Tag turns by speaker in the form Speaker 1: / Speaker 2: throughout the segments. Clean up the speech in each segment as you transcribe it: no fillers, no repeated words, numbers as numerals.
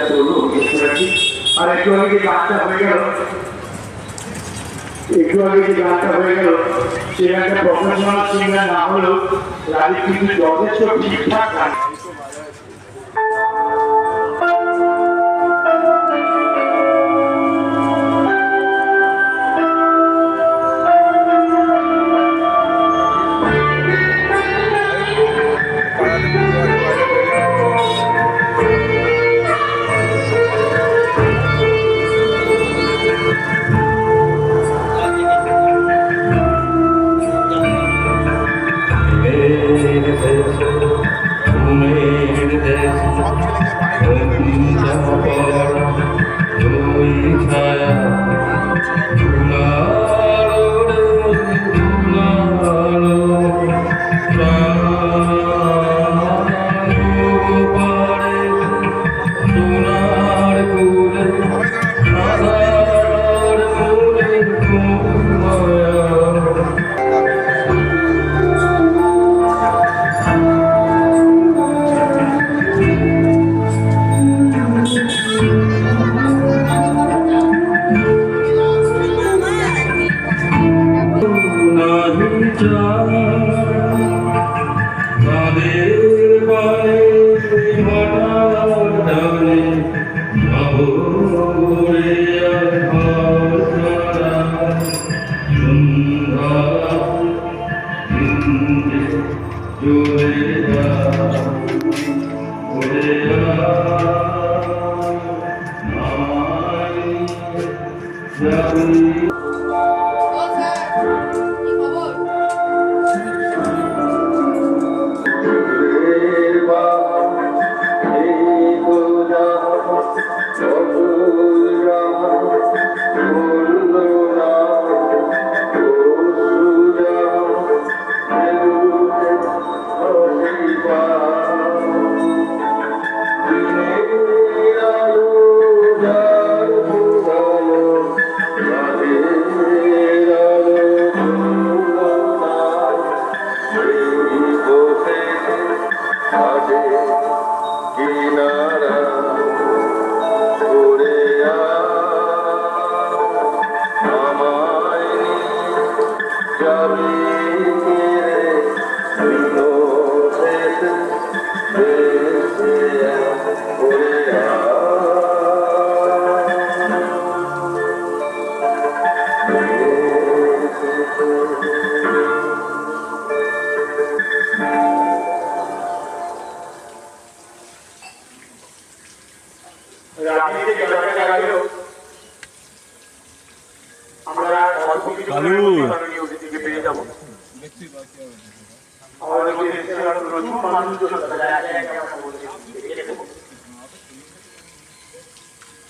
Speaker 1: করবো আর একটু আগে যে গানটা হয়ে গেল সে একটা প্রফেশনাল সিঙ্গার না হলেও রাজি কিন্তু যথেষ্ট ঠিকঠাক গান।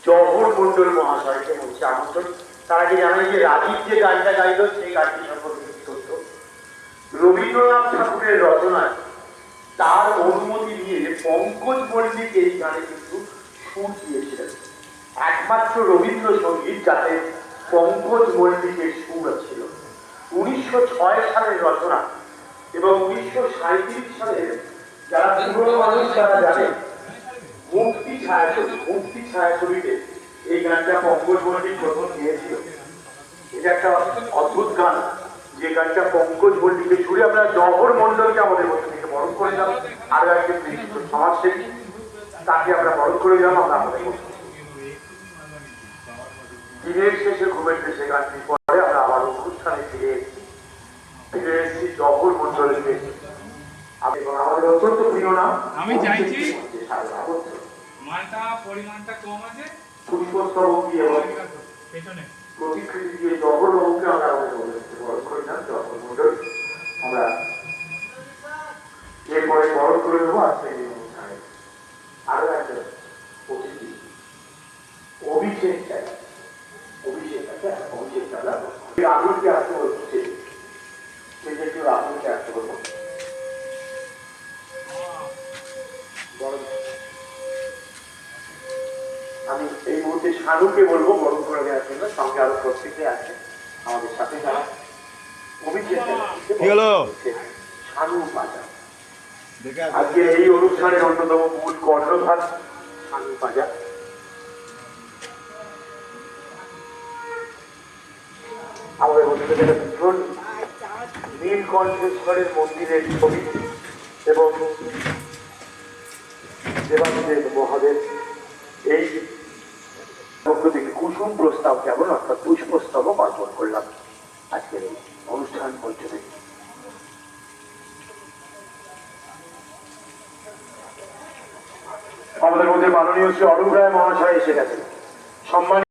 Speaker 1: জহর মন্ডল মহাশয়কে বলছে আমন্ত্রণ। তারা কি জানেন যে রাজীব যে গানটা গাইল সেই গানটি সম্পর্কে তথ্য রবীন্দ্রনাথ ঠাকুরের রচনায় তার অনুমতি নিয়ে পঙ্কজ মল্লিক এই গানে কিন্তু সুর দিয়েছিলেন। একমাত্র রবীন্দ্রসঙ্গীত যাতে পঙ্কজ মল্লিকের সুর ছিল। 1906 সালের রচনা এবং 1937 সালের যারা পুরনো মানুষ যারা জানে মুক্তি ছায়াছবিতে এই গানটা পঙ্কজ মল্লিক প্রথম গিয়েছিল। এটা একটা অদ্ভুত গান, যে গানটা পঙ্কজ মল্লিকের সুরে। আমরা জহর মন্ডলকে আমাদের মধ্যে থেকে বরণ করে যাব, আরো একজন বিশিষ্ট সমাজসেবী তাকে আমরা বরণ করে যাব। আমরা আমাদের দিনের শেষে ঘুমের দেশে গানটি পরে আমরা আবার অনুষ্ঠানে ফিরে এসেছি জহর মন্ডলকে। এবং আমাদের অত্যন্ত প্রিয় নাম
Speaker 2: আমি চাইছি মালটা পরিমাণটা কম আছে
Speaker 1: পুষ্পস্তবকী এবং প্রতিকৃতি দিয়ে জহর বাবুকে আমরা আমাদের বরণ করে নাম জহর মন্ডল। আমরা এরপরে বরণ করে দেবো আজকে এই অনুষ্ঠানে আরো একজন অতিথি অভিষেক চাই। অভিষেক চালা রাহুলকে আসতে বলছে, একটু রাহুলকে আসতে বলবো। আমি এই মুহূর্তে শানুকে বলবো বরণ করে দেওয়ার জন্য, সঙ্গে আরো প্রত্যেকে আছে আমাদের সাথে যারা অভিষেক শানু পাজা। আজকে এই অনুষ্ঠানের অন্যতম মূল কর্ণধার শানু পাজা। আমাদের মধ্যে থেকে একটা ভীষণ নীলকণ্ঠেশ্বরের মন্দিরের ছবি এবং দেবাদেব মহাদেব এই মধ্য থেকে কুসুম প্রস্তাব কেমন অর্থাৎ পুষ্পস্তবক অর্পণ করলাম আজকের এই অনুষ্ঠান মঞ্চ থেকে। আমাদের মধ্যে মাননীয় শ্রী অরূপ রায় মহাশয় এসে গেছেন। সম্মান